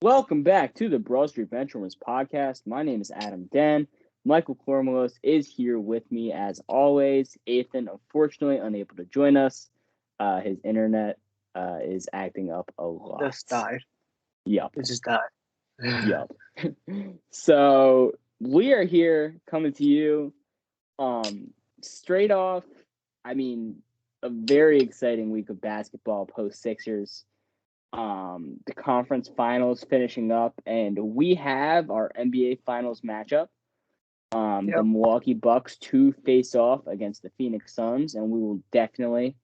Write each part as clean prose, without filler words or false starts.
Welcome back to the Broad Street Benchwarmers podcast. My name is Adam Den. Michael Cormelos is here with me as always. Ethan, unfortunately, unable to join us. His internet is acting up a lot. Just died. Yep. It just died. Yep. So we are here coming to you straight off. A very exciting week of basketball post Sixers. The conference finals finishing up, and we have our NBA finals matchup. The Milwaukee Bucks to face off against the Phoenix Suns, and we will definitely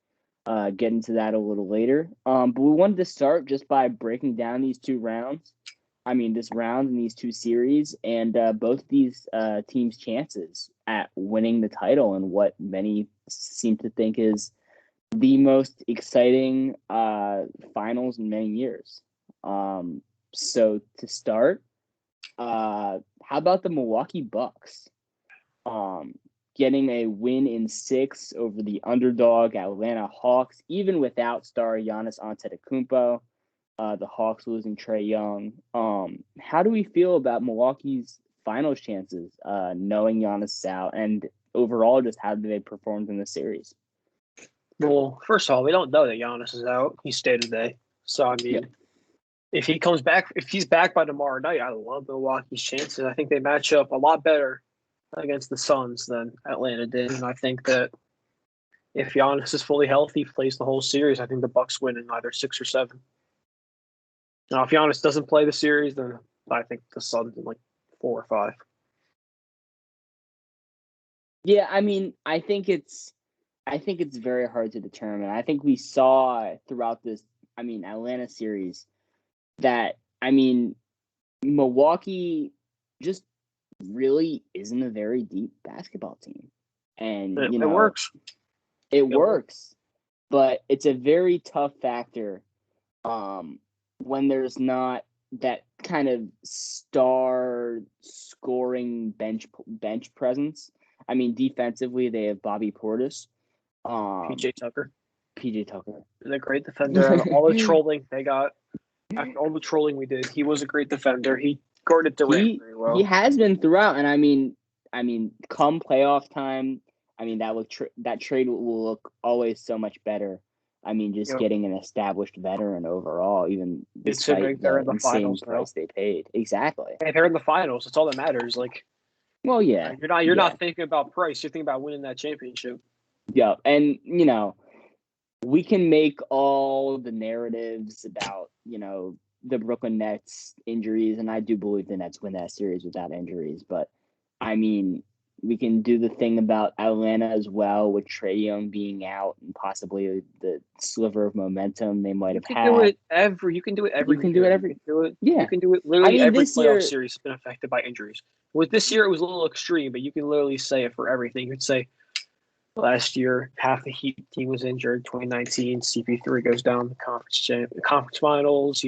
get into that a little later. But we wanted to start just by breaking down these two rounds. This round and these two series, and both these teams' chances at winning the title, and what many seem to think is the most exciting finals in many years. So to start, how about the Milwaukee Bucks getting a win in 6 over the underdog Atlanta Hawks, even without star Giannis Antetokounmpo. The Hawks losing Trae Young. How do we feel about Milwaukee's finals chances, knowing Giannis is out, and overall just how do they perform in the series? Well, first of all, we don't know that Giannis is out. He stayed today. So, if he comes back, if he's back by tomorrow night, I love Milwaukee's chances. I think they match up a lot better against the Suns than Atlanta did. And I think that if Giannis is fully healthy, plays the whole series, I think the Bucks win in either 6 or 7. Now, if Giannis doesn't play the series, then I think the Suns in 4 or 5. Yeah, I think it's very hard to determine. I think we saw throughout this, Atlanta series that, Milwaukee just really isn't a very deep basketball team. And, it works. It works, but it's a very tough factor when there's not that kind of star scoring bench presence. Defensively, they have Bobby Portis. PJ Tucker. Is a great defender. All the trolling they got, after all the trolling we did, he was a great defender. He guarded Durant very well. He has been throughout, and come playoff time, that trade will look always so much better. Getting an established veteran overall, even despite the insane price they paid. Exactly. And they're in the finals. That's all that matters. Well, yeah. You're not thinking about price. You're thinking about winning that championship. Yeah, and we can make all the narratives about the Brooklyn Nets injuries, and I do believe the Nets win that series without injuries. But we can do the thing about Atlanta as well, with Trae Young being out and possibly the sliver of momentum they might have had. You can do it every. Yeah. You can do it literally every playoff series has been affected by injuries. With this year, it was a little extreme, but you can literally say it for everything. You could say last year, half the Heat team was injured. 2019, CP3 goes down the conference finals.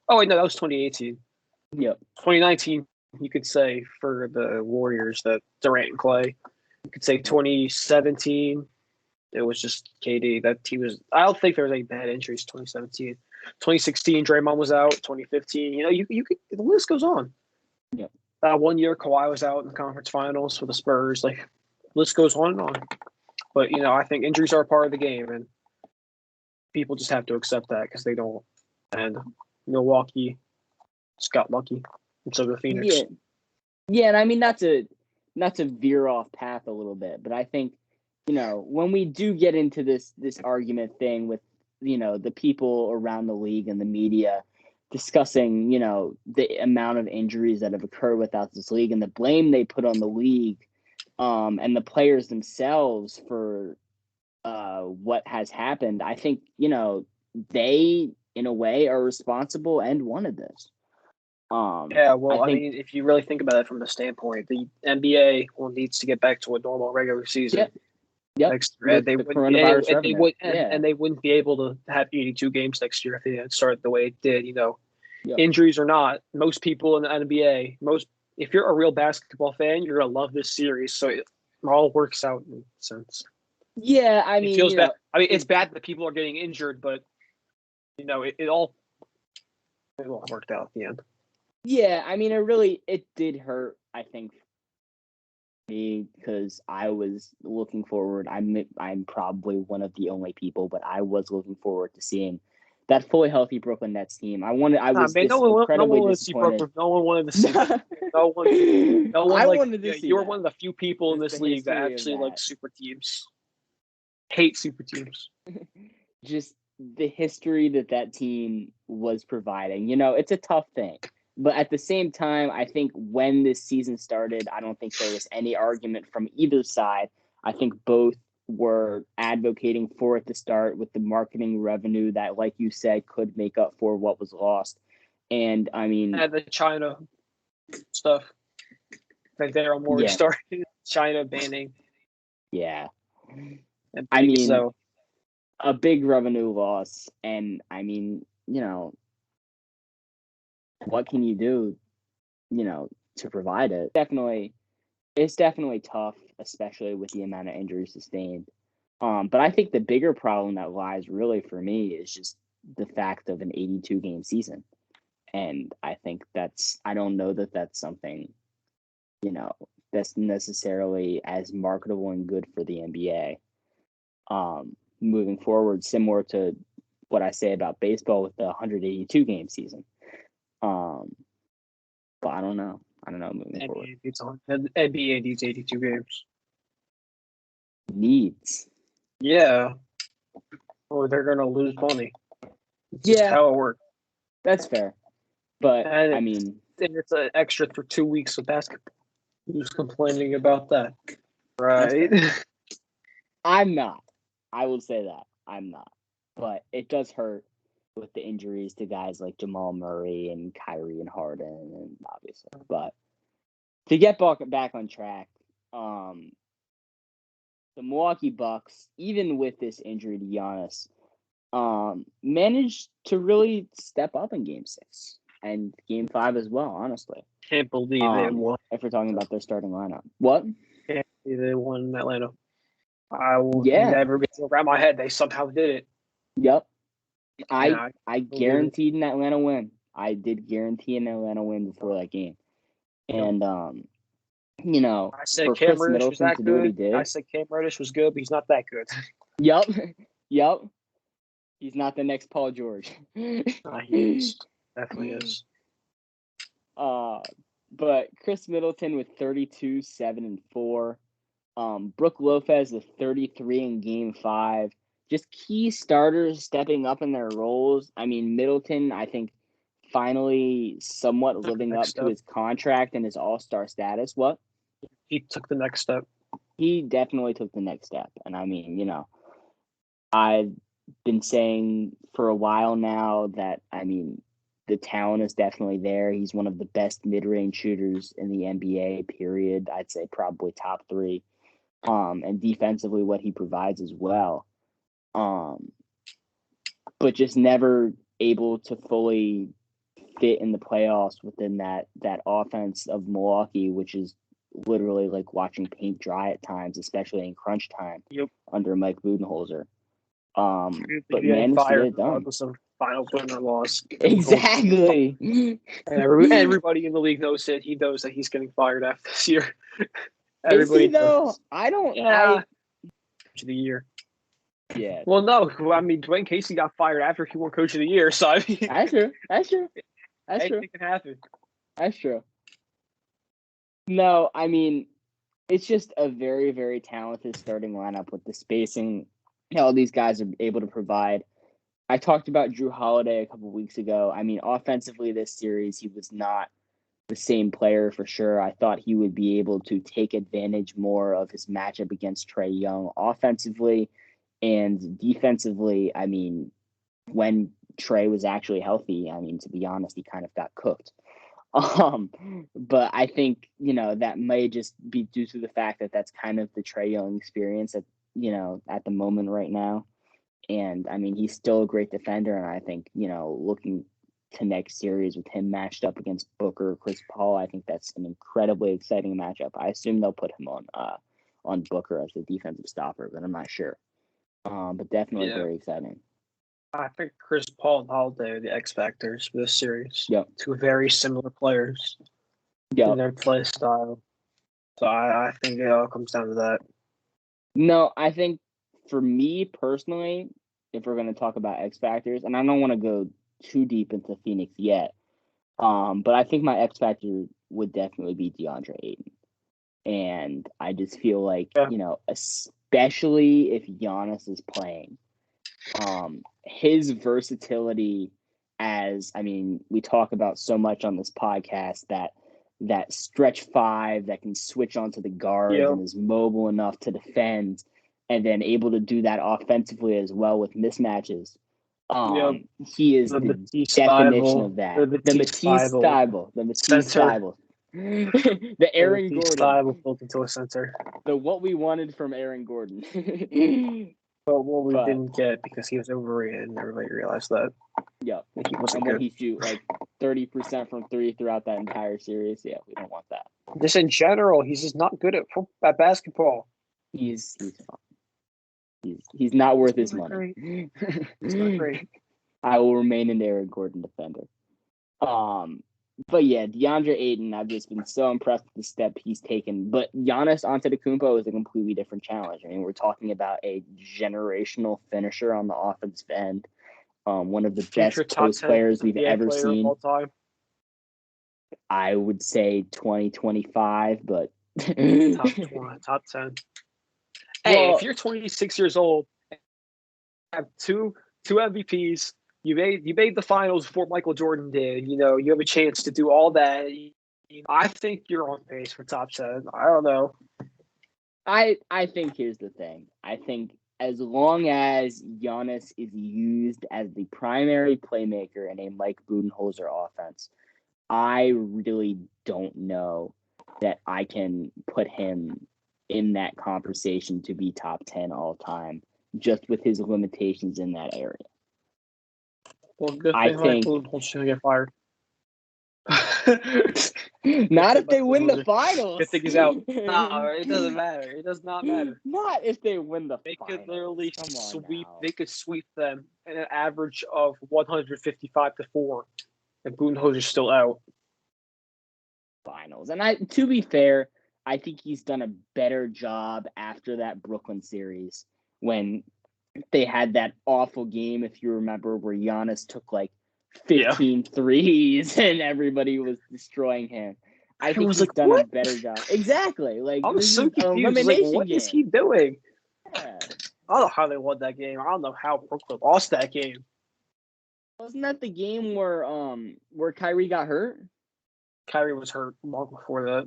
Oh wait, no, that was 2018. Yep. 2019. You could say for the Warriors that Durant and Clay. You could say 2017, it was just KD. That team was. I don't think there was any bad injuries. 2017, 2016, Draymond was out. 2015, you could. The list goes on. Yep. 1 year, Kawhi was out in the conference finals for the Spurs. List goes on and on. But I think injuries are a part of the game, and people just have to accept that because they don't. And Milwaukee just got lucky. So the Phoenix. Yeah, and not to veer off path a little bit, but I think when we do get into this argument thing with the people around the league and the media discussing the amount of injuries that have occurred without this league and the blame they put on the league and the players themselves for what has happened, I think they in a way are responsible and wanted this. If you really think about it from the standpoint, the NBA needs to get back to a normal regular season. Yep. Next year, and they wouldn't be able to have 82 games next year if they had started the way it did. Injuries or not, most people in the NBA, if you're a real basketball fan, you're gonna love this series. So it all works out in a sense. Yeah, it feels bad. It's bad that people are getting injured, but it all It all worked out at the end. Yeah, I mean, it did hurt, I think, me because I was looking forward. I'm probably one of the only people, but I was looking forward to seeing that fully healthy Brooklyn Nets team. I was Man, no one incredibly wanted to see disappointed. Brooklyn. No one wanted to see Brooklyn. No one I like. wanted to Yeah, see you're that. one of the few people in Just this the league that history of actually that. like super teams. Hate super teams. Just the history that team was providing. It's a tough thing. But at the same time, I think when this season started, I don't think there was any argument from either side. I think both were advocating for it to start with the marketing revenue that, like you said, could make up for what was lost. And I mean, And the China stuff. Like they're already started China banning. Yeah. And I mean, so a big revenue loss. And I mean, what can you do, to provide it? It's definitely tough, especially with the amount of injuries sustained. But I think the bigger problem that lies really for me is just the fact of an 82 game season. And I think I don't know that that's something, that's necessarily as marketable and good for the NBA. Moving forward, similar to what I say about baseball with the 182 game season. But I don't know. Moving forward. NBA needs 82 games. Needs. Yeah. Or they're going to lose money. It's just how it works. That's fair. But, and I mean... it's an extra for 2 weeks of basketball. Who's complaining about that? Right? I'm not. I will say that. I'm not. But it does hurt with the injuries to guys like Jamal Murray and Kyrie and Harden, and obviously. But to get back on track, the Milwaukee Bucks, even with this injury to Giannis, managed to really step up in Game 6 and Game 5 as well, honestly. Can't believe they won. If we're talking about their starting lineup. What? Can't believe they won in Atlanta. I will never get around my head. They somehow did it. Yep. I guaranteed an Atlanta win. I did guarantee an Atlanta win before that game. And, I said for Cam Chris Reddish Middleton was that to good. do what he did. I said Cam Reddish was good, but he's not that good. Yep. He's not the next Paul George. He is. Definitely is. But Chris Middleton with 32, 7, and 4. Brook Lopez with 33 in Game 5. Just key starters stepping up in their roles. I mean, Middleton, I think, finally somewhat living up to his contract and his all-star status. What? He took the next step. He definitely took the next step. And I mean, I've been saying for a while now that, I mean, the talent is definitely there. He's one of the best mid-range shooters in the NBA, period. I'd say probably top 3. And defensively what he provides as well. But just never able to fully fit in the playoffs within that offense of Milwaukee, which is literally like watching paint dry at times, especially in crunch time under Mike Budenholzer. But managed to get it done. Some finals win or loss. Exactly. And everybody in the league knows it. He knows that he's getting fired after this year. Everybody is he though? I don't. Yeah. Coach of the year. Yeah. Well, no. I mean, Dwayne Casey got fired after he won Coach of the Year. So I mean, that's true. Anything can happen. That's true. No, I mean, it's just a very, very talented starting lineup with the spacing all these guys are able to provide. I talked about Drew Holiday a couple weeks ago. I mean, offensively this series, he was not the same player for sure. I thought he would be able to take advantage more of his matchup against Trae Young offensively and defensively. I mean, when Trae was actually healthy, I mean, to be honest, he kind of got cooked. But I think, that may just be due to the fact that that's kind of the Trae Young experience at the moment right now. And I mean, he's still a great defender. And I think, looking to next series with him matched up against Booker or Chris Paul, I think that's an incredibly exciting matchup. I assume they'll put him on Booker as the defensive stopper, but I'm not sure. But definitely very exciting. I think Chris Paul and Holiday are the X factors for this series. Yep. Two very similar players in Yep. their play style. So I think it all comes down to that. No, I think for me personally, if we're going to talk about X factors, and I don't want to go too deep into Phoenix yet, but I think my X factor would definitely be DeAndre Ayton. And I just feel like, especially if Giannis is playing, his versatility we talk about so much on this podcast that stretch five that can switch onto the guards and is mobile enough to defend and then able to do that offensively as well with mismatches. He is the definition of that. The Matisse Thybulle. The Matisse Thybulle. The Aaron Gordon. Built into a center. The what we wanted from Aaron Gordon. But what we didn't get because he was overrated and everybody realized that. Yeah. He wasn't and when good. he shoot like 30% from three throughout that entire series, we don't want that. Just in general, he's just not good at basketball. He's fine. He's not worth his money. It's not great. I will remain an Aaron Gordon defender. But yeah, DeAndre Ayton, I've just been so impressed with the step he's taken. But Giannis Antetokounmpo is a completely different challenge. I mean, we're talking about a generational finisher on the offensive end. One of the best post players we've ever seen. I would say 2025, but top 10. Hey, if you're 26 years old, have two MVPs. You made the finals before Michael Jordan did. You have a chance to do all that. I think you're on pace for top 10. I don't know. I think here's the thing. I think as long as Giannis is used as the primary playmaker in a Mike Budenholzer offense, I really don't know that I can put him in that conversation to be top 10 all time, just with his limitations in that area. Well, good thing Mike Budenholzer's going to get fired. Not if they win the finals. Good thing he's out. No, it doesn't matter. It does not matter. Not if they win the finals. They could literally sweep. They could sweep them at an average of 155-4, and Budenholzer's still out. Finals, and to be fair, I think he's done a better job after that Brooklyn series when they had that awful game, if you remember, where Giannis took like 15 threes and everybody was destroying him. I think he's done a better job. Exactly. Like, I was so confused. Like, what is he doing? Yeah. I don't know how they won that game. I don't know how Brooklyn lost that game. Wasn't that the game where Kyrie got hurt? Kyrie was hurt long before that.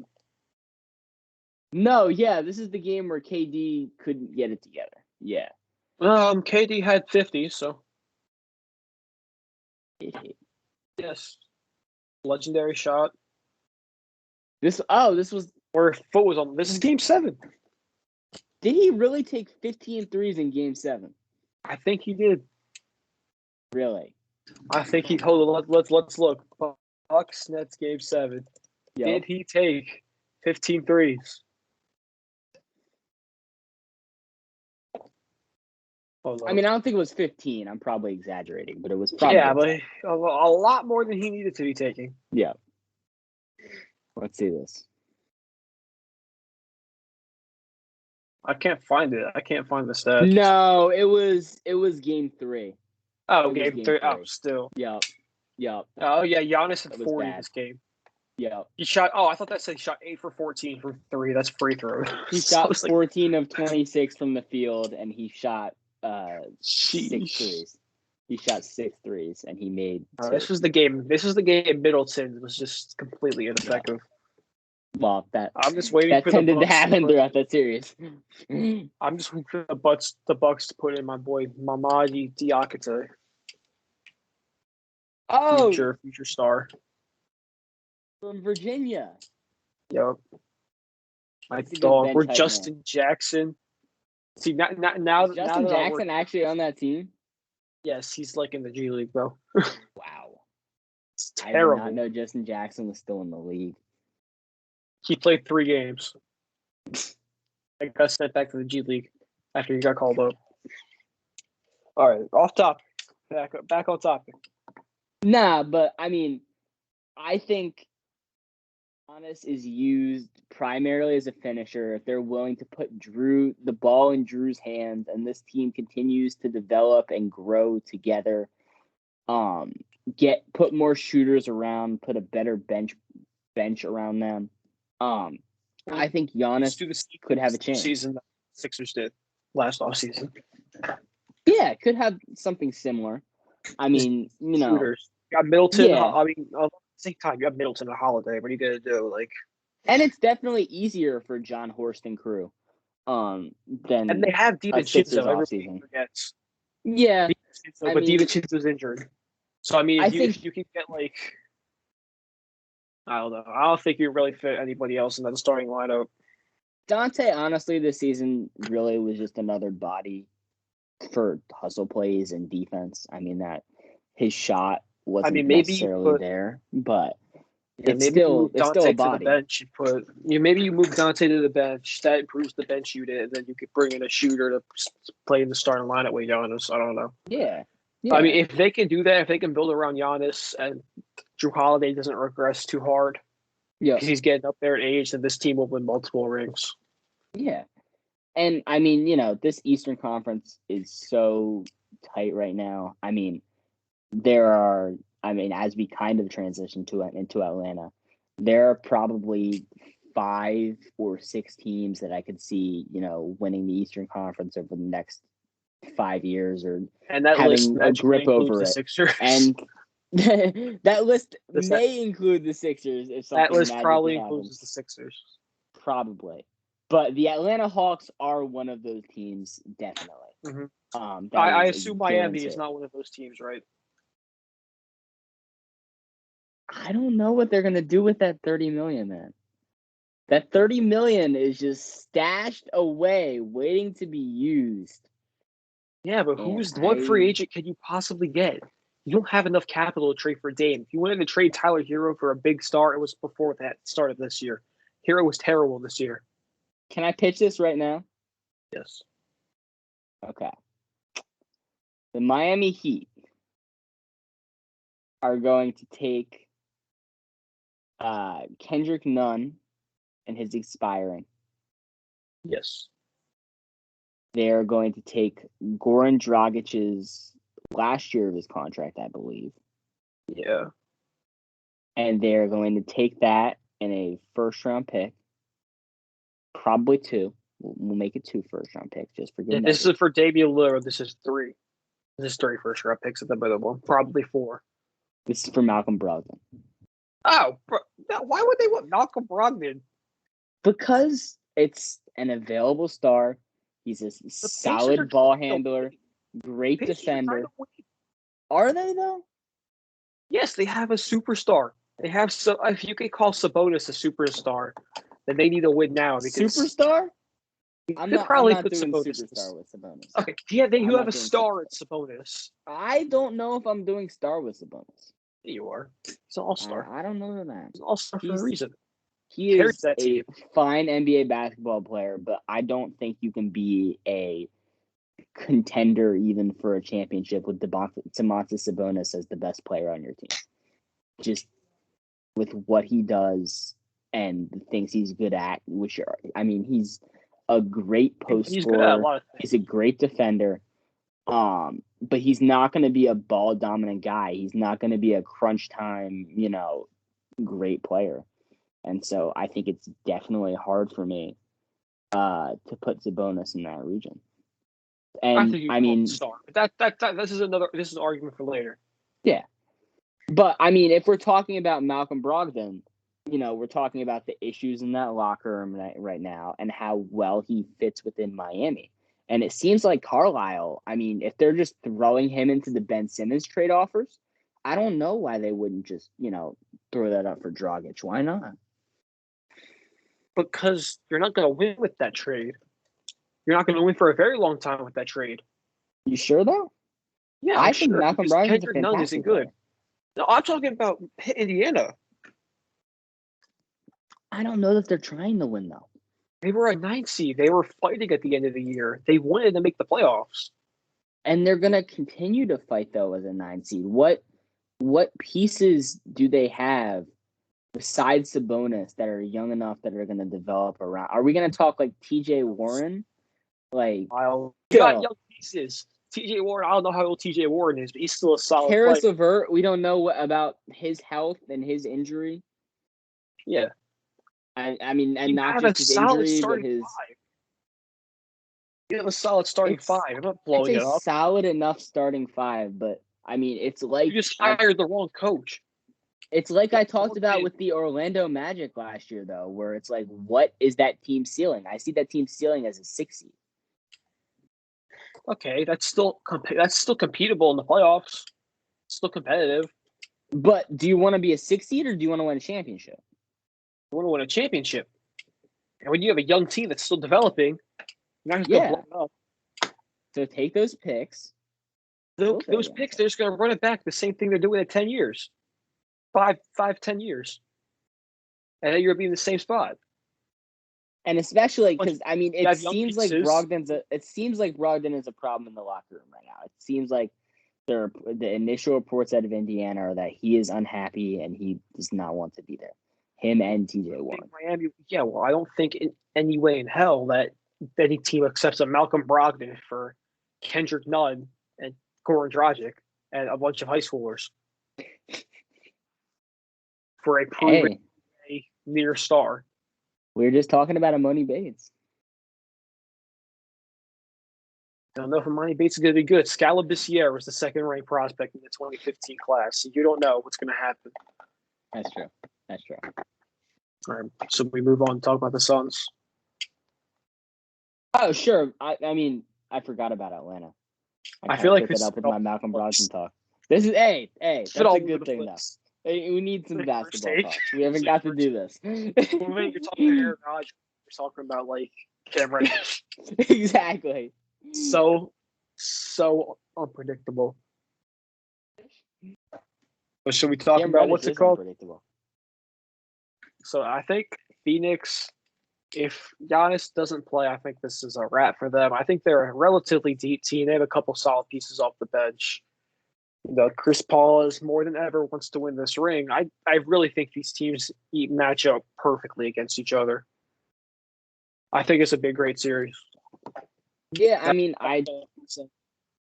No, yeah, this is the game where KD couldn't get it together. Yeah. KD had 50, so. Yes. Legendary shot. This was where foot was on. This is game 7. Did he really take 15 threes in game 7? I think he did. Really? I think he hold on, let's look. Bucks Nets game 7. Yep. Did he take 15 threes? I mean, I don't think it was 15. I'm probably exaggerating, but it was probably. Yeah, but a lot more than he needed to be taking. Yeah. Let's see this. I can't find it. I can't find the stats. No, it was game 3. Oh, game 3. Oh, still. Yep. Oh, yeah, Giannis had 40 this game. Yeah. He shot. Oh, I thought that said he shot 8 for 14 from 3. That's free throw. He shot 14 of 26 from the field, and he shot 6 threes. He shot 6 threes, and he made 2. This was the game. Middleton was just completely ineffective. Well, I'm just waiting that for tended to happen throughout that series. I'm just waiting for the Bucks to put in my boy Mamadi Diakite. Oh, future star from Virginia. Yep. My dog. We're Justin Jackson. See now. Justin Jackson actually on that team? Yes, he's like in the G League though. Wow. It's terrible. I did not know Justin Jackson was still in the league. He played 3 games. I got sent back to the G League after he got called up. All right, off top. Back on topic. Nah, but I mean, I think Giannis is used primarily as a finisher. If they're willing to put the ball in Drew's hands, and this team continues to develop and grow together, put more shooters around, put a better bench around them. I think Giannis could have a chance. Season that Sixers did last off season. Yeah, could have something similar. I mean, shooters. You got Middleton. Yeah. I mean, at the same time, you have Middleton and Holiday. What are you gonna do? Like, and it's definitely easier for John Horst and crew, than and they have DiVincenzo. Everybody forgets. Yeah, but DiVincenzo's injured. So I mean, if you can get like, I don't know. I don't think you really fit anybody else in that starting lineup. Dante, honestly, this season really was just another body for hustle plays and defense. I mean, that his shot wasn't necessarily there, but it's still a body. To the bench. Maybe you move Dante to the bench. That improves the bench unit, and then you could bring in a shooter to play in the starting lineup with Giannis. I don't know. Yeah. I mean, if they can do that, if they can build around Giannis and Drew Holiday doesn't regress too hard, because he's getting up there in age, then this team will win multiple rings. Yeah. And I mean, this Eastern Conference is so tight right now. I mean, as we kind of transition into Atlanta, there are probably 5 or 6 teams that I could see, winning the Eastern Conference over the next 5 years, and that having a grip over it. Sixers. And that list may include the Sixers. If that list probably includes the Sixers. Probably. But the Atlanta Hawks are one of those teams, definitely. Mm-hmm. I assume Miami is not one of those teams, right? I don't know what they're going to do with that $30 million, man. That $30 million is just stashed away, waiting to be used. Yeah, but what free agent can you possibly get? You don't have enough capital to trade for Dame. If you wanted to trade Tyler Hero for a big star, it was before that started this year. Hero was terrible this year. Can I pitch this right now? Yes. Okay. The Miami Heat are going to take Kendrick Nunn and his expiring. Yes. They're going to take Goran Dragic's last year of his contract, I believe. Yeah. And they're going to take that in a first-round pick. Probably 2. We'll make it 2 first-round picks just for good measure. This is for Damian Lillard. This is 3. This is 3 first-round picks at the minimum. Probably 4. This is for Malcolm Brogdon. Oh, why would they want Malcolm Brogdon? Because it's an available star. He's a solid ball handler, great defender. Are they, though? Yes, they have a superstar. They have if you could call Sabonis a superstar, then they need to win now. Because superstar? I'm not doing superstar with Sabonis. Okay, yeah, then you have a star at Sabonis. I don't know if I'm doing star with Sabonis. You are. He's an all-star. I don't know that. He's an all-star for a reason. He is a fine NBA basketball player, but I don't think you can be a contender even for a championship with Domantas Sabonis as the best player on your team. Just with what he does and the things he's good at, he's a great post scorer. He's a great defender. But he's not going to be a ball dominant guy. He's not going to be a crunch time, great player. And so I think it's definitely hard for me to put Sabonis in that region. And star. This is an argument for later. Yeah. But if we're talking about Malcolm Brogdon, we're talking about the issues in that locker room right now and how well he fits within Miami. And it seems like Carlisle, if they're just throwing him into the Ben Simmons trade offers, I don't know why they wouldn't just, throw that up for Dragic. Why not? Because you're not going to win with that trade. You're not going to win for a very long time with that trade. You sure, though? Yeah, I think Malcolm Brogdon's a fantastic isn't good. No, I'm talking about Indiana. I don't know that they're trying to win, though. They were a 9 seed. They were fighting at the end of the year. They wanted to make the playoffs. And they're gonna continue to fight though as a 9 seed. What pieces do they have besides Sabonis that are young enough that are gonna develop around? Are we gonna talk like TJ Warren? Like You got young pieces. TJ Warren, I don't know how old TJ Warren is, but he's still a solid Karis player. LeVert, we don't know about his health and his injury. Yeah. I mean, and not just his injury, but his. You have a solid starting five. I'm not blowing it up. Solid enough starting five, but I mean, it's like you just hired the wrong coach. It's like I talked about with the Orlando Magic last year, though, where it's like, what is that team ceiling? I see that team ceiling as a 6 seed. Okay, that's still competitive in the playoffs. Still competitive. But do you want to be a 6 seed or do you want to win a championship? You want to win a championship. And when you have a young team that's still developing, you're not just going to blow it up. So take those picks. Those picks, they're just going to run it back the same thing they're doing in 10 years. 10 years. And then you're going to be in the same spot. And especially because, I mean, it seems like Brogdon is a problem in the locker room right now. It seems like the initial reports out of Indiana are that he is unhappy and he does not want to be there. Him and TJ Warren. Miami, yeah, well, I don't think in any way in hell that any team accepts a Malcolm Brogdon for Kendrick Nunn and Goran Dragic and a bunch of high schoolers for a proven near star. We were just talking about Amoni Bates. I don't know if Amoni Bates is going to be good. Scala Bissiere was the second-ranked prospect in the 2015 class. So you don't know what's going to happen. That's true. All right, so we move on and talk about the Suns. Oh, sure. I mean, I forgot about Atlanta. I feel like this up with my Malcolm Brogdon talk. This is that's a good thing though. Hey, we need some basketball talk. We haven't got to do this. You're talking about Aaron Rodgers. You're talking about like Cameron. Exactly. So unpredictable. But should we talk about what's it called? So I think Phoenix, if Giannis doesn't play, I think this is a wrap for them. I think they're a relatively deep team. They have a couple solid pieces off the bench. Chris Paul is more than ever wants to win this ring. I really think these teams match up perfectly against each other. I think it's a great series. Yeah, I mean,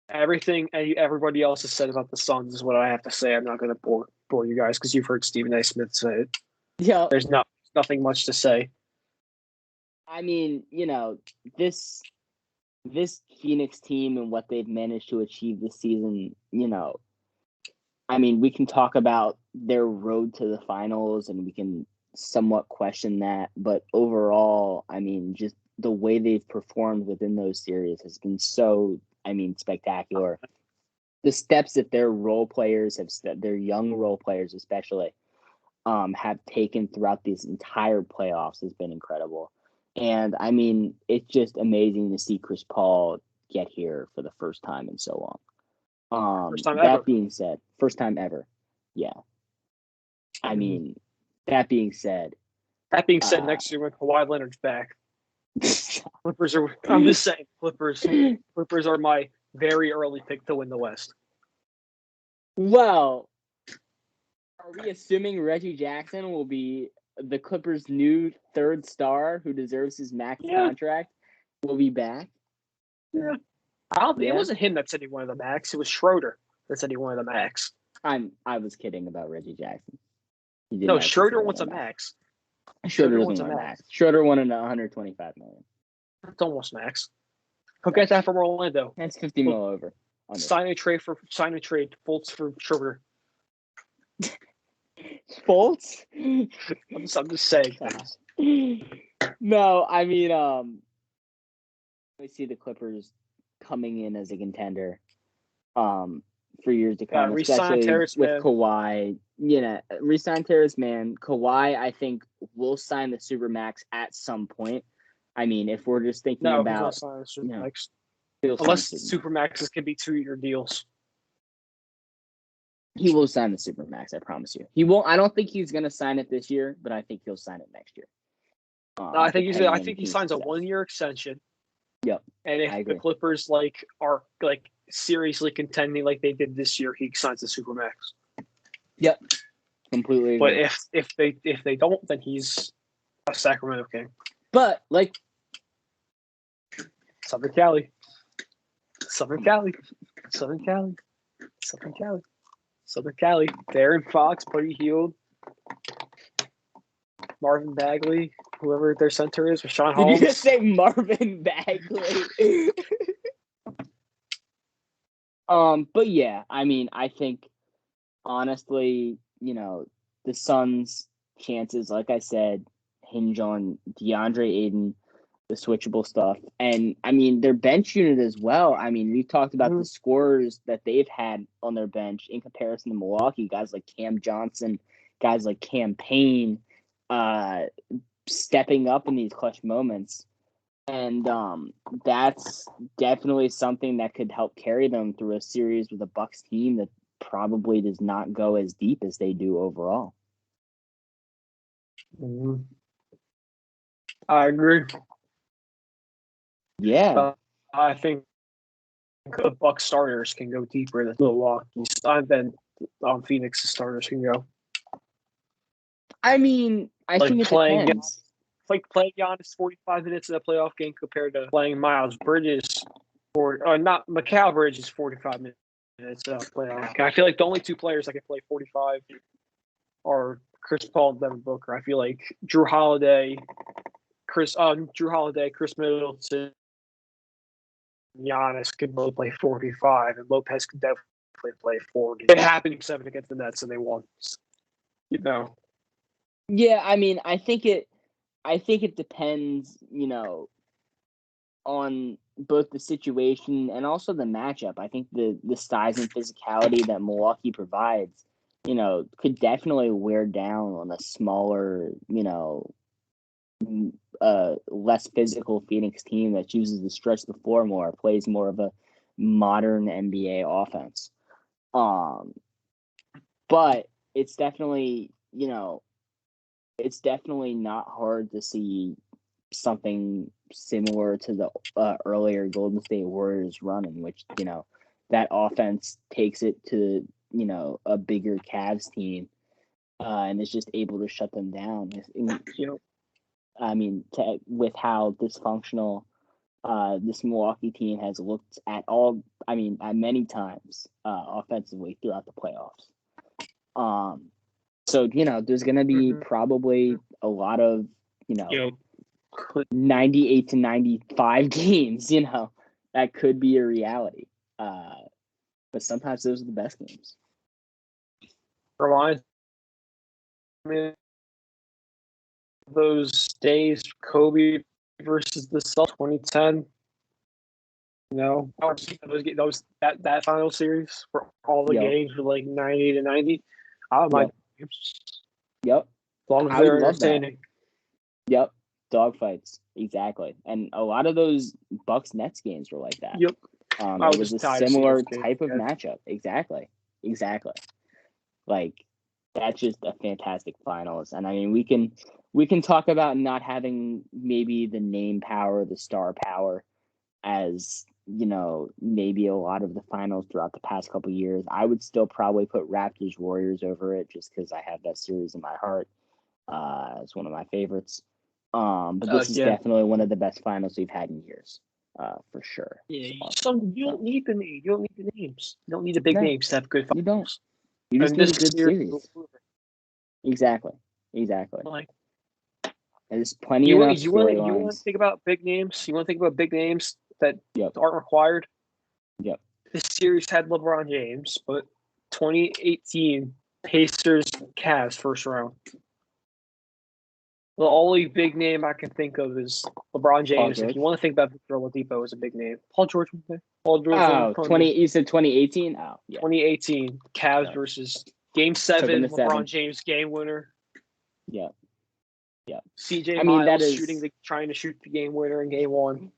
everything everybody else has said about the Suns is what I have to say. I'm not going to bore you guys because you've heard Stephen A. Smith say it. Yeah, there's nothing much to say. I mean, this Phoenix team and what they've managed to achieve this season, I mean, we can talk about their road to the finals and we can somewhat question that, but overall, I mean, just the way they've performed within those series has been so, spectacular. The steps that their role players their young role players especially, have taken throughout these entire playoffs has been incredible. And I mean, it's just amazing to see Chris Paul get here for the first time in so long. Being said, first time ever. Yeah. I mean, that being said, next year when Kawhi Leonard's back, Clippers are. I'm just saying, Clippers are my very early pick to win the West. Well, are we assuming Reggie Jackson will be the Clippers' new third star who deserves his max contract? Will be back? Yeah. It wasn't him that said he wanted the max. It was Schroeder that said he wanted the max. I was kidding about Reggie Jackson. No, Schroeder wants a max. Schroeder wants a max. Schroeder wanted $125 million. That's almost max. He'll get that from Orlando. That's $50 million over. Sign a trade. Fultz for Schroeder. Fultz? I'm just saying things. No, I mean, we see the Clippers coming in as a contender for years to come, especially with Kawhi. Resign Terrence Mann. Kawhi, I think, will sign the Supermax at some point. I mean, if we're just thinking about Supermax. Unless Supermaxes can be 2-year deals. He will sign the Supermax, I promise you. He won't. I don't think he's going to sign it this year, but I think he'll sign it next year. I think he signs a 1-year extension. Yep. And if the Clippers are seriously contending like they did this year, he signs the Supermax. Yep. Completely But agree. if they don't, then he's a Sacramento King. But like Southern Cali. Darren Fox, Buddy Hield, Marvin Bagley, whoever their center is, Rashawn Holmes. Did you just say Marvin Bagley? But yeah, I mean, I think honestly, the Suns' chances, like I said, hinge on DeAndre Ayton, the switchable stuff, and I mean their bench unit as well. I mean, we've talked about the scorers that they've had on their bench in comparison to Milwaukee, guys like Cam Johnson, guys like Cam Payne, stepping up in these clutch moments. And that's definitely something that could help carry them through a series with a Bucks team that probably does not go as deep as they do overall. Mm-hmm. I agree. Yeah. I think the Bucks starters can go deeper than Milwaukee's. Than Phoenix's starters can go. I mean, I think it depends. It's like playing Giannis 45 minutes in a playoff game compared to playing Miles Bridges not Mikal Bridges 45 minutes in a playoff. I feel like the only two players that can play 45 are Chris Paul and Devin Booker. I feel like Drew Holiday, Chris Middleton, Giannis could both play 45, and Lopez could definitely play 40. It happened 7 against the Nets, and they won. Yeah, I mean, I think it depends, on both the situation and also the matchup. I think the size and physicality that Milwaukee provides, could definitely wear down on a smaller, less physical Phoenix team that chooses to stretch the floor more, plays more of a modern NBA offense. But it's definitely, it's definitely not hard to see something similar to the earlier Golden State Warriors run, in which that offense takes it to a bigger Cavs team and is just able to shut them down. I mean, with how dysfunctional this Milwaukee team has looked at many times offensively throughout the playoffs. So there's going to be probably a lot of 98 to 95 games, that could be a reality. But sometimes those are the best games. Reminds me of those days, Kobe versus the Celtics 2010. That final series for all the games were like 90 to 90. I don't mind games. Yep. As long as they're entertaining. Yep. Dogfights. Exactly. And a lot of those Bucks Nets games were like that. Yep. It was a similar type of matchup. Exactly. Like, that's just a fantastic finals. And I mean, we can talk about not having maybe the name power, the star power as, maybe a lot of the finals throughout the past couple of years. I would still probably put Raptors Warriors over it just because I have that series in my heart. It's one of my favorites. But this is definitely one of the best finals we've had in years, for sure. Yeah, you don't need the name. You don't need the names. You don't need the big names to have good finals. You don't. You just need a good series. Exactly. Like, there's plenty of storylines. You want to think about big names? You want to think about big names that aren't required? Yep. This series had LeBron James, but 2018 Pacers Cavs first round. The only big name I can think of is LeBron James. If you want to think about Victor Oladipo as a big name, Paul George. You said 2018? Oh, yeah. 2018 Cavs versus Game 7, LeBron James game winner. Yeah. CJ Miles trying to shoot the game winner in Game 1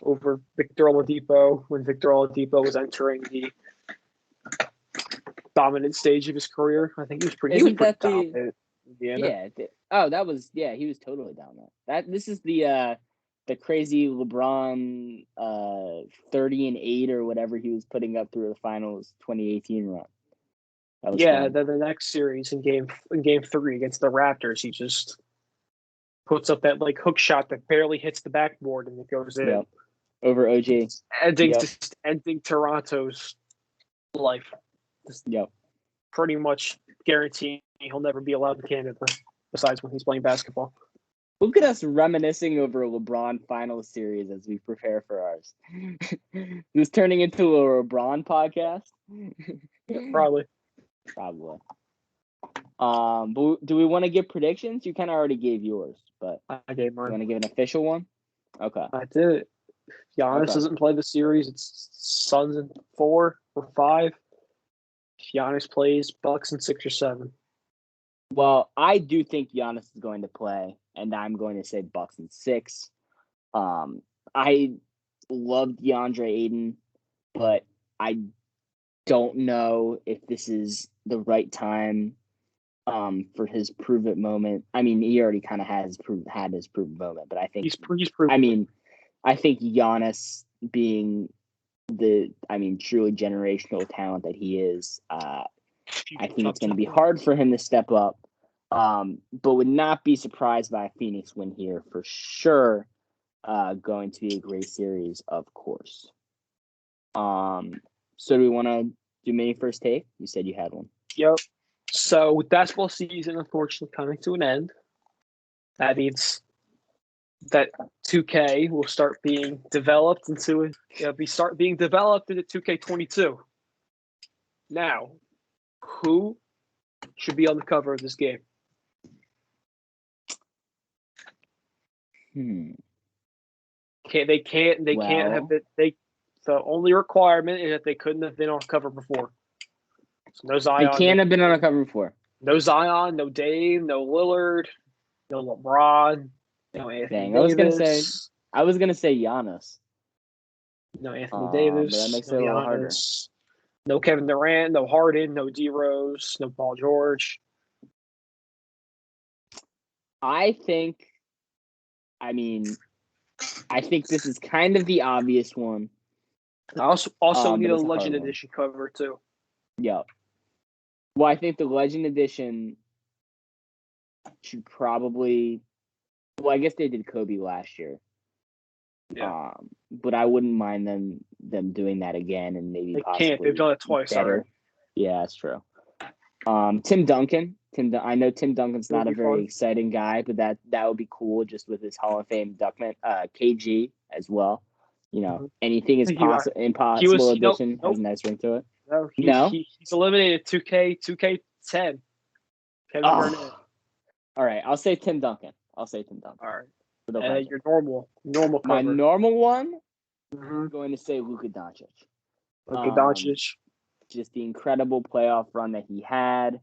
over Victor Oladipo when Victor Oladipo was entering the dominant stage of his career. I think he was pretty dominant. He was totally dominant. This is the the crazy LeBron 30-8 or whatever he was putting up through the finals 2018 run. That was fun. the next series in game 3 against the Raptors, he just puts up that like hook shot that barely hits the backboard and it goes in. Yep. Over OG. Just ending Toronto's life. Yep. Pretty much guaranteeing he'll never be allowed in Canada besides when he's playing basketball. Look at us reminiscing over a LeBron finals series as we prepare for ours. This turning into a LeBron podcast? Probably. But do we want to give predictions? You kind of already gave yours, but I gave mine. You want to give an official one? Okay. I did. Giannis doesn't play the series. It's Suns in 4 or 5. If Giannis plays, Bucks in 6 or 7. Well, I do think Giannis is going to play, and I'm going to say Bucks in 6. I love DeAndre Ayton, but I don't know if this is the right time for his prove it moment. I mean, he already kind of had his prove it moment, but I think he's proven. I mean, I think Giannis being truly generational talent that he is, I think it's going to be hard for him to step up, but would not be surprised by a Phoenix win here for sure. Going to be a great series, of course. So do we want to do mini first take? You said you had one. Yep. So with basketball season unfortunately coming to an end, that means that 2K will start being developed into 2K22. Now, who should be on the cover of this game? Can't have it. The only requirement is that they couldn't have been on cover before. So no Zion. They can't have been on a cover before. No Zion, no Dame, no Lillard, no LeBron, no Anthony Davis. I was gonna say Giannis. No Anthony Davis. But that makes no it a little Giannis, harder. No Kevin Durant, no Harden, no D Rose, no Paul George. I think this is kind of the obvious one. I also need a it's a Legend hard one. Edition cover too. Yep. Well, I think the Legend Edition should probably. Well, I guess they did Kobe last year. Yeah. But I wouldn't mind them doing that again and maybe They possibly can't. They've done it twice better. already. Yeah, that's true. Tim Duncan. I know Tim Duncan's not a very fun. exciting guy, but that would be cool just with his Hall of Fame inductment. KG as well. You know, anything is impossible edition has a nice ring to it. No, he's eliminated 2K10. Kevin Garnett. All right, I'll say Tim Duncan. All right. Your normal cover. My normal one, I'm going to say Luka Doncic. Luka Doncic. Just the incredible playoff run that he had.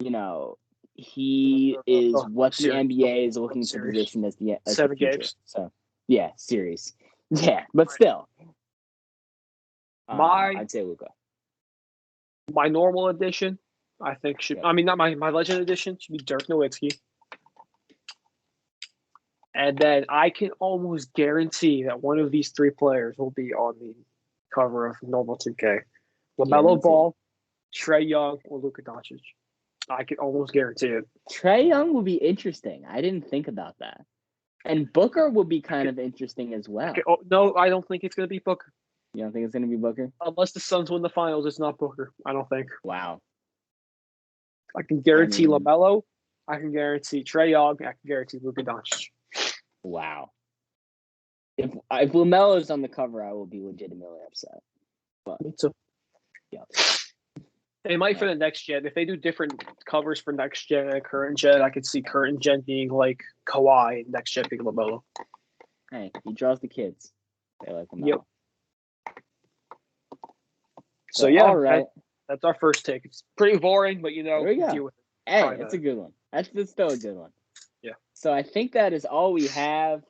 You know, he is what the NBA is looking to position as the 7 games. So, yeah, series. Yeah, but still. I'd say Luka. My normal edition, I think not my Legend Edition, should be Dirk Nowitzki. And then I can almost guarantee that one of these 3 players will be on the cover of normal 2K. LaMelo Ball, Trae Young, or Luka Doncic. I can almost guarantee it. Trae Young will be interesting. I didn't think about that. And Booker will be kind of interesting as well. No, I don't think it's going to be Booker. You don't think it's going to be Booker? Unless the Suns win the finals, it's not Booker. I don't think. Wow. I can guarantee LaMelo. I can guarantee Trae Young. I can guarantee Luka Doncic. Wow. If LaMelo's on the cover, I will be legitimately upset. But, me too. Yeah. They might for the next gen. If they do different covers for next gen and current gen, I could see current gen being like Kawhi, next gen being LaMelo. Hey, he draws the kids. They like LaMelo. Yep. So yeah, all right. That's our first take. It's pretty boring, but there we go. deal with it. Hey, it's a good one. That's still a good one. Yeah. So I think that is all we have.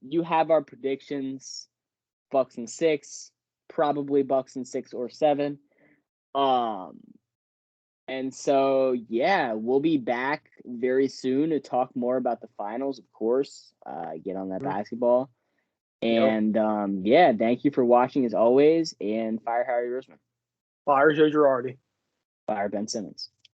You have our predictions. Bucks in 6, probably Bucks in 6 or 7. And so, yeah, we'll be back very soon to talk more about the finals, of course. Get on that Mhm. basketball. Yep. And yeah, thank you for watching as always. And fire Harry Roseman. Fire Joe Girardi. Fire Ben Simmons.